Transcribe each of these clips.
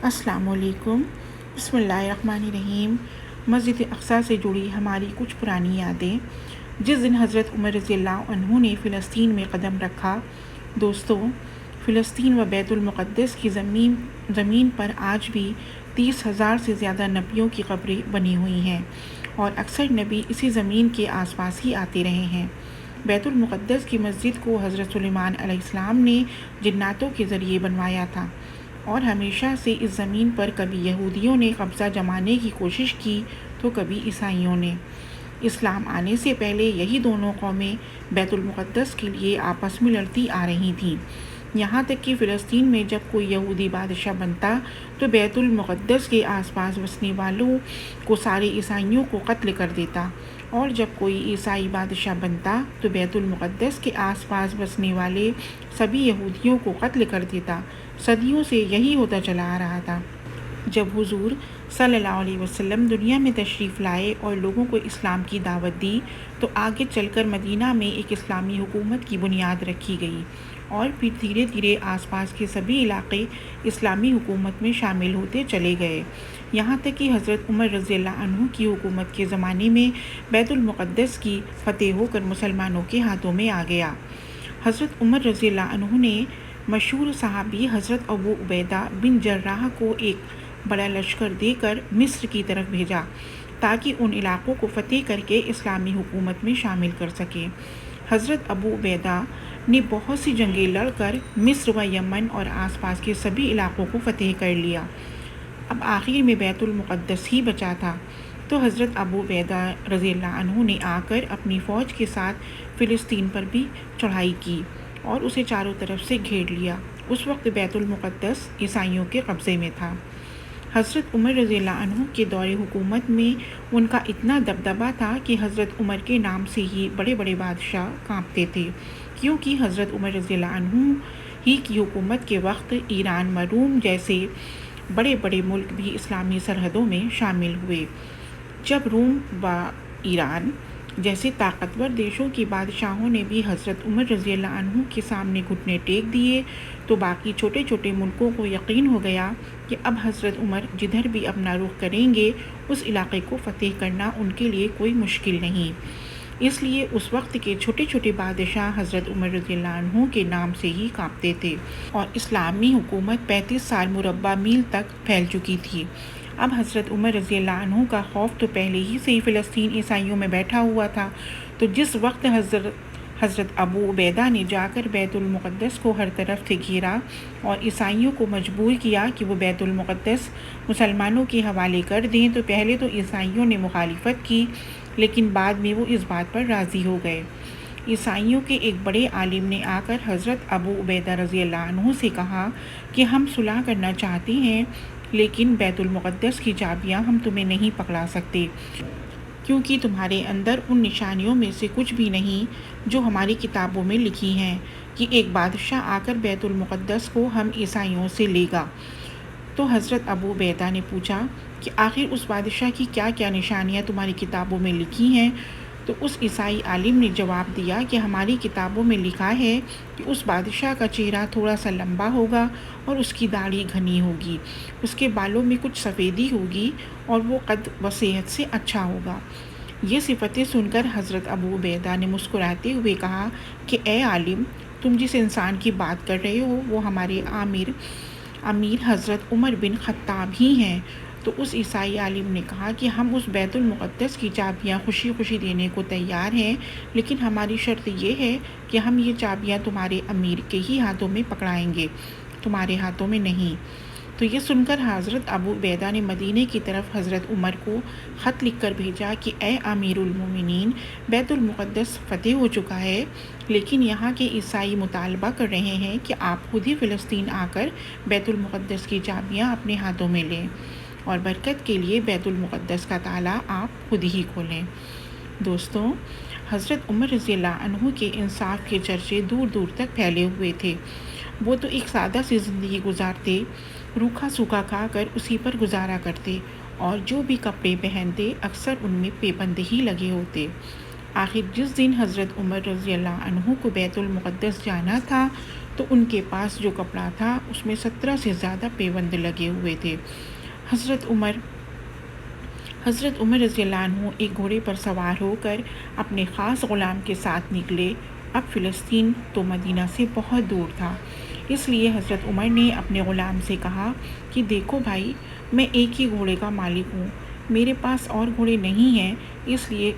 السلام علیکم۔ بسم اللہ الرحمن الرحیم۔ مسجد اقصیٰ سے جڑی ہماری کچھ پرانی یادیں۔ جس دن حضرت عمر رضی اللہ عنہ نے فلسطین میں قدم رکھا، دوستو، فلسطین و بیت المقدس کی زمین پر آج بھی 30,000 سے زیادہ نبیوں کی قبریں بنی ہوئی ہیں، اور اکثر نبی اسی زمین کے آس پاس ہی آتے رہے ہیں۔ بیت المقدس کی مسجد کو حضرت سلیمان علیہ السلام نے جناتوں کے ذریعے بنوایا تھا، اور ہمیشہ سے اس زمین پر کبھی یہودیوں نے قبضہ جمانے کی کوشش کی تو کبھی عیسائیوں نے۔ اسلام آنے سے پہلے یہی دونوں قومیں بیت المقدس کے لیے آپس میں لڑتی آ رہی تھیں، یہاں تک کہ فلسطین میں جب کوئی یہودی بادشاہ بنتا تو بیت المقدس کے آس پاس بسنے والوں کو سارے عیسائیوں کو قتل کر دیتا، اور جب کوئی عیسائی بادشاہ بنتا تو بیت المقدس کے آس پاس بسنے والے سبھی یہودیوں کو قتل کر دیتا۔ صدیوں سے یہی ہوتا چلا آ رہا تھا۔ جب حضور صلی اللہ علیہ وسلم دنیا میں تشریف لائے اور لوگوں کو اسلام کی دعوت دی تو آگے چل کر مدینہ میں ایک اسلامی حکومت کی بنیاد رکھی گئی، اور پھر دھیرے دھیرے آس پاس کے سبھی علاقے اسلامی حکومت میں شامل ہوتے چلے گئے، یہاں تک کہ حضرت عمر رضی اللہ عنہ کی حکومت کے زمانے میں بیت المقدس کی فتح ہو کر مسلمانوں کے ہاتھوں میں آ گیا۔ حضرت عمر رضی اللہ عنہ نے مشہور صحابی حضرت ابو عبیدہ بن جراح کو ایک بڑا لشکر دے کر مصر کی طرف بھیجا تاکہ ان علاقوں کو فتح کر کے اسلامی حکومت میں شامل کر سکے۔ حضرت ابو عبیدہ نے بہت سی جنگیں لڑ کر مصر و یمن اور آس پاس کے سبھی علاقوں کو فتح کر لیا۔ اب آخر میں بیت المقدس ہی بچا تھا، تو حضرت ابو عبیدہ رضی اللہ عنہ نے آ کر اپنی فوج کے ساتھ فلسطین پر بھی چڑھائی کی اور اسے چاروں طرف سے گھیر لیا۔ اس وقت بیت المقدس عیسائیوں کے قبضے میں تھا۔ حضرت عمر رضی اللہ عنہ کے دور حکومت میں ان کا اتنا دبدبا تھا کہ حضرت عمر کے نام سے ہی بڑے بڑے بادشاہ کانپتے تھے، کیونکہ حضرت عمر رضی اللہ عنہ ہی کی حکومت کے وقت ایران و روم جیسے بڑے بڑے ملک بھی اسلامی سرحدوں میں شامل ہوئے۔ جب روم و ایران جیسے طاقتور دیشوں کی بادشاہوں نے بھی حضرت عمر رضی اللہ عنہ کے سامنے گھٹنے ٹیک دیے تو باقی چھوٹے چھوٹے ملکوں کو یقین ہو گیا کہ اب حضرت عمر جدھر بھی اپنا رخ کریں گے اس علاقے کو فتح کرنا ان کے لیے کوئی مشکل نہیں۔ اس لیے اس وقت کے چھوٹے چھوٹے بادشاہ حضرت عمر رضی اللہ عنہ کے نام سے ہی کانپتے تھے، اور اسلامی حکومت 35 سال مربع میل تک پھیل چکی تھی۔ اب حضرت عمر رضی اللہ عنہ کا خوف تو پہلے ہی سے ہی فلسطین عیسائیوں میں بیٹھا ہوا تھا، تو جس وقت حضرت ابو عبیدہ نے جا کر بیت المقدس کو ہر طرف سے گھیرا اور عیسائیوں کو مجبور کیا کہ وہ بیت المقدس مسلمانوں کے حوالے کر دیں، تو پہلے تو عیسائیوں نے مخالفت کی، لیکن بعد میں وہ اس بات پر راضی ہو گئے۔ عیسائیوں کے ایک بڑے عالم نے آ کر حضرت ابو عبیدہ رضی اللہ عنہ سے کہا کہ ہم صلح کرنا چاہتے ہیں، لیکن بیت المقدس کی چابیاں ہم تمہیں نہیں پکڑا سکتے، کیونکہ تمہارے اندر ان نشانیوں میں سے کچھ بھی نہیں جو ہماری کتابوں میں لکھی ہیں کہ ایک بادشاہ آ کر بیت المقدس کو ہم عیسائیوں سے لے گا۔ تو حضرت ابو عبیدہ نے پوچھا کہ آخر اس بادشاہ کی کیا کیا نشانیاں تمہاری کتابوں میں لکھی ہیں؟ تو اس عیسائی عالم نے جواب دیا کہ ہماری کتابوں میں لکھا ہے کہ اس بادشاہ کا چہرہ تھوڑا سا لمبا ہوگا اور اس کی داڑھی گھنی ہوگی، اس کے بالوں میں کچھ سفیدی ہوگی اور وہ قد و صحت سے اچھا ہوگا۔ یہ صفتیں سن کر حضرت ابو عبیدہ نے مسکراتے ہوئے کہا کہ اے عالم، تم جس انسان کی بات کر رہے ہو وہ ہمارے امیر حضرت عمر بن خطاب ہی ہیں۔ تو اس عیسائی عالم نے کہا کہ ہم اس بیت المقدس کی چابیاں خوشی خوشی دینے کو تیار ہیں، لیکن ہماری شرط یہ ہے کہ ہم یہ چابیاں تمہارے امیر کے ہی ہاتھوں میں پکڑائیں گے، تمہارے ہاتھوں میں نہیں۔ تو یہ سن کر حضرت ابو عبیدہ نے مدینے کی طرف حضرت عمر کو خط لکھ کر بھیجا کہ اے امیر المومنین، بیت المقدس فتح ہو چکا ہے، لیکن یہاں کے عیسائی مطالبہ کر رہے ہیں کہ آپ خود ہی فلسطین آ کر بیت المقدس کی چابیاں اپنے ہاتھوں میں لیں، اور برکت کے لیے بیت المقدس کا تالا آپ خود ہی کھولیں۔ دوستوں، حضرت عمر رضی اللہ عنہ کے انصاف کے چرچے دور دور تک پھیلے ہوئے تھے۔ وہ تو ایک سادہ سی زندگی گزارتے، روکھا سوکھا کھا کر اسی پر گزارا کرتے، اور جو بھی کپڑے پہنتے اکثر ان میں پیبند ہی لگے ہوتے۔ آخر جس دن حضرت عمر رضی اللہ عنہ کو بیت المقدس جانا تھا تو ان کے پاس جو کپڑا تھا اس میں 17 سے زیادہ پیوند لگے ہوئے تھے۔ حضرت عمر رضی اللہ عنہ ایک گھوڑے پر سوار ہو کر اپنے خاص غلام کے ساتھ نکلے۔ اب فلسطین تو مدینہ سے بہت دور تھا، اس لیے حضرت عمر نے اپنے غلام سے کہا کہ دیکھو بھائی، میں ایک ہی گھوڑے کا مالک ہوں، میرے پاس اور گھوڑے نہیں ہیں، اس لیے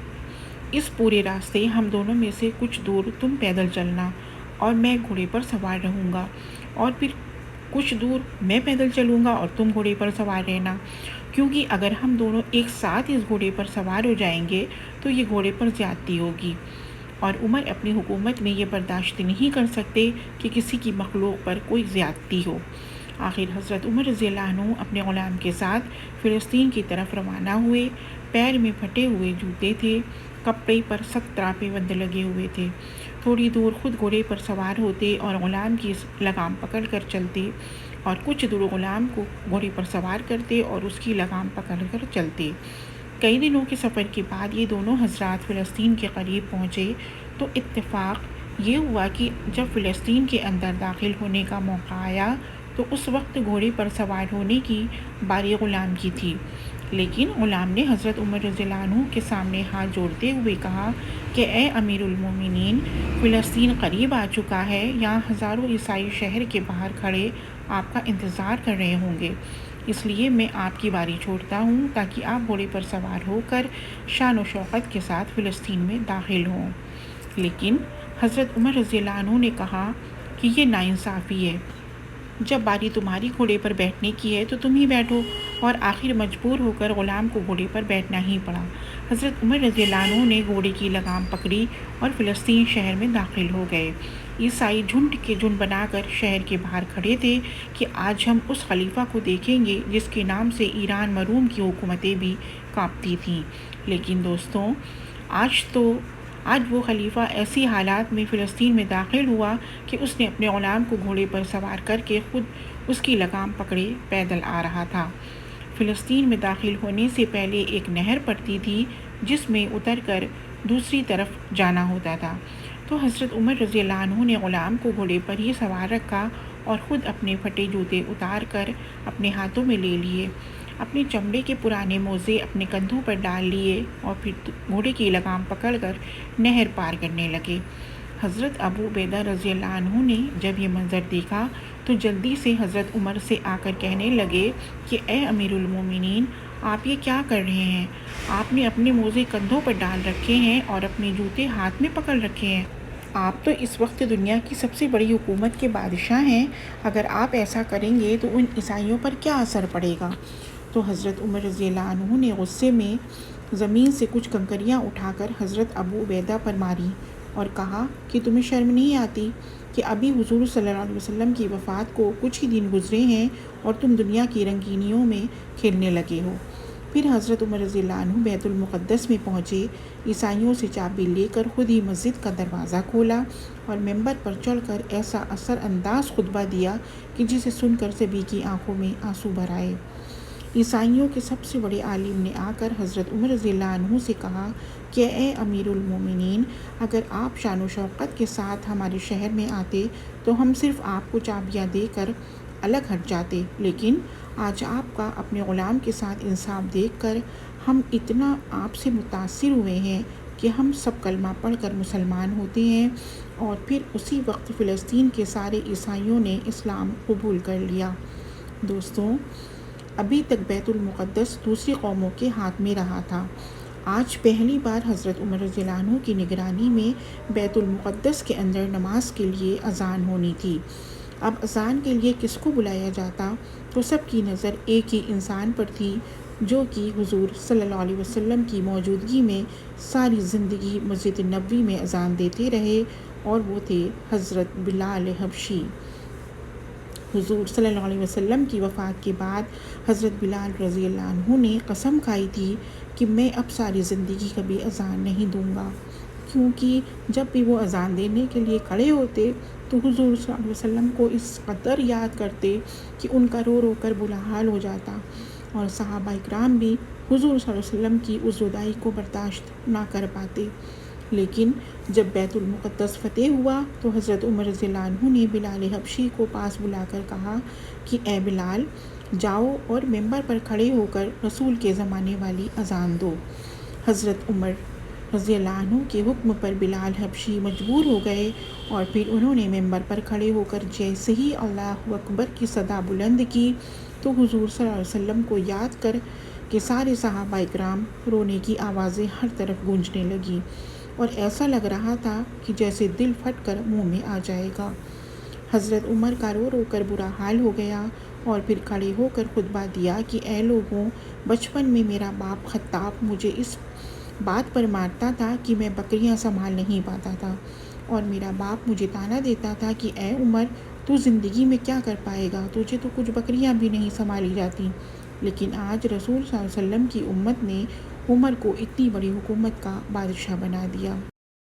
اس پورے راستے ہم دونوں میں سے کچھ دور تم پیدل چلنا اور میں گھوڑے پر سوار رہوں گا، اور پھر کچھ دور میں پیدل چلوں گا اور تم گھوڑے پر سوار رہنا، کیونکہ اگر ہم دونوں ایک ساتھ اس گھوڑے پر سوار ہو جائیں گے تو یہ گھوڑے پر زیادتی ہوگی، اور عمر اپنی حکومت میں یہ برداشت نہیں کر سکتے کہ کسی کی مخلوق پر کوئی زیادتی ہو۔ آخر حضرت عمر رضی اللہ عنہ اپنے غلام کے ساتھ فلسطین کی طرف روانہ ہوئے۔ پیر میں پھٹے ہوئے جوتے تھے، کپڑے پر 17 پیوند لگے ہوئے تھے۔ تھوڑی دور خود گھوڑے پر سوار ہوتے اور غلام کی لگام پکڑ کر چلتے، اور کچھ دور غلام کو گھوڑے پر سوار کرتے اور اس کی لگام پکڑ کر چلتے۔ کئی دنوں کے سفر کے بعد یہ دونوں حضرات فلسطین کے قریب پہنچے تو اتفاق یہ ہوا کہ جب فلسطین کے اندر داخل ہونے کا موقع آیا تو اس وقت گھوڑے پر سوار ہونے کی باری غلام کی تھی، لیکن غلام نے حضرت عمر رضی اللہ عنہ کے سامنے ہاتھ جوڑتے ہوئے کہا کہ اے امیر المومنین، فلسطین قریب آ چکا ہے، یہاں ہزاروں عیسائی شہر کے باہر کھڑے آپ کا انتظار کر رہے ہوں گے، اس لیے میں آپ کی باری چھوڑتا ہوں تاکہ آپ گھوڑے پر سوار ہو کر شان و شوکت کے ساتھ فلسطین میں داخل ہوں۔ لیکن حضرت عمر رضی اللہ عنہ نے کہا کہ یہ ناانصافی ہے، جب باری تمہاری گھوڑے پر بیٹھنے کی ہے تو تم ہی بیٹھو، اور آخر مجبور ہو کر غلام کو گھوڑے پر بیٹھنا ہی پڑا۔ حضرت عمر رضی اللہ عنہ نے گھوڑے کی لگام پکڑی اور فلسطین شہر میں داخل ہو گئے۔ عیسائی جھنڈ کے جھنڈ بنا کر شہر کے باہر کھڑے تھے کہ آج ہم اس خلیفہ کو دیکھیں گے جس کے نام سے ایران مروم کی حکومتیں بھی کانپتی تھیں۔ لیکن دوستوں، آج وہ خلیفہ ایسی حالات میں فلسطین میں داخل ہوا کہ اس نے اپنے غلام کو گھوڑے پر سوار کر کے خود اس کی لگام پکڑے پیدل آ رہا تھا۔ فلسطین میں داخل ہونے سے پہلے ایک نہر پڑتی تھی جس میں اتر کر دوسری طرف جانا ہوتا تھا، تو حضرت عمر رضی اللہ عنہ نے غلام کو گھوڑے پر ہی سوار رکھا اور خود اپنے پھٹے جوتے اتار کر اپنے ہاتھوں میں لے لیے، اپنے چمڑے کے پرانے موزے اپنے کندھوں پر ڈال لیے اور پھر گھوڑے کی لگام پکڑ کر نہر پار کرنے لگے۔ حضرت ابو عبیدہ رضی اللہ عنہ نے جب یہ منظر دیکھا تو جلدی سے حضرت عمر سے آ کر کہنے لگے کہ اے امیر المومنین، آپ یہ کیا کر رہے ہیں؟ آپ نے اپنے موزے کندھوں پر ڈال رکھے ہیں اور اپنے جوتے ہاتھ میں پکڑ رکھے ہیں۔ آپ تو اس وقت دنیا کی سب سے بڑی حکومت کے بادشاہ ہیں، اگر آپ ایسا کریں گے تو ان عیسائیوں پر کیا اثر پڑے گا؟ تو حضرت عمر رضی اللہ عنہ نے غصے میں زمین سے کچھ کنکریاں اٹھا کر حضرت ابو عبیدہ پر ماری اور کہا کہ تمہیں شرم نہیں آتی کہ ابھی حضور صلی اللہ علیہ وسلم کی وفات کو کچھ ہی دن گزرے ہیں اور تم دنیا کی رنگینیوں میں کھیلنے لگے ہو؟ پھر حضرت عمر رضی اللہ عنہ بیت المقدس میں پہنچے، عیسائیوں سے چابی لے کر خود ہی مسجد کا دروازہ کھولا اور ممبر پر چڑھ کر ایسا اثر انداز خطبہ دیا کہ جسے سن کر سبھی کی آنکھوں میں آنسو بھر آئے۔ عیسائیوں کے سب سے بڑے عالم نے آ کر حضرت عمر رضی اللہ عنہ سے کہا کہ اے امیر المومنین، اگر آپ شان و شوکت کے ساتھ ہمارے شہر میں آتے تو ہم صرف آپ کو چابیاں دے کر الگ ہٹ جاتے، لیکن آج آپ کا اپنے غلام کے ساتھ انصاف دیکھ کر ہم اتنا آپ سے متاثر ہوئے ہیں کہ ہم سب کلمہ پڑھ کر مسلمان ہوتے ہیں، اور پھر اسی وقت فلسطین کے سارے عیسائیوں نے اسلام قبول کر لیا۔ دوستوں، ابھی تک بیت المقدس دوسری قوموں کے ہاتھ میں رہا تھا، آج پہلی بار حضرت عمر رضی اللہ عنہ کی نگرانی میں بیت المقدس کے اندر نماز کے لیے اذان ہونی تھی۔ اب اذان کے لیے کس کو بلایا جاتا تو سب کی نظر ایک ہی انسان پر تھی جو کہ حضور صلی اللہ علیہ وسلم کی موجودگی میں ساری زندگی مسجد نبوی میں اذان دیتے رہے، اور وہ تھے حضرت بلال حبشی۔ حضور صلی اللہ علیہ وسلم کی وفات کے بعد حضرت بلال رضی اللہ عنہ نے قسم کھائی تھی کہ میں اب ساری زندگی کبھی اذان نہیں دوں گا، کیونکہ جب بھی وہ اذان دینے کے لیے کھڑے ہوتے تو حضور صلی اللہ علیہ وسلم کو اس قدر یاد کرتے کہ ان کا رو رو کر برا حال ہو جاتا، اور صحابہ اکرام بھی حضور صلی اللہ علیہ وسلم کی اس جدائی کو برداشت نہ کر پاتے۔ لیکن جب بیت المقدس فتح ہوا تو حضرت عمر رضی اللہ عنہ نے بلال حبشی کو پاس بلا کر کہا کہ اے بلال، جاؤ اور ممبر پر کھڑے ہو کر رسول کے زمانے والی اذان دو۔ حضرت عمر رضی اللہ عنہ کے حکم پر بلال حبشی مجبور ہو گئے، اور پھر انہوں نے ممبر پر کھڑے ہو کر جیسے ہی اللہ اکبر کی صدا بلند کی تو حضور صلی اللہ علیہ وسلم کو یاد کر کے سارے صحابہ اکرام رونے کی آوازیں ہر طرف گونجنے لگیں، اور ایسا لگ رہا تھا کہ جیسے دل پھٹ کر منہ میں آ جائے گا۔ حضرت عمر کا رو رو کر برا حال ہو گیا، اور پھر کھڑے ہو کر خطبہ دیا کہ اے لوگوں، بچپن میں میرا باپ خطاب مجھے اس بات پر مارتا تھا کہ میں بکریاں سنبھال نہیں پاتا تھا، اور میرا باپ مجھے طعنہ دیتا تھا کہ اے عمر، تو زندگی میں کیا کر پائے گا، تجھے تو کچھ بکریاں بھی نہیں سنبھالی جاتی۔ لیکن آج رسول صلی اللہ علیہ وسلم کی امت نے عمر کو اتنی بڑی حکومت کا بادشاہ بنا دیا۔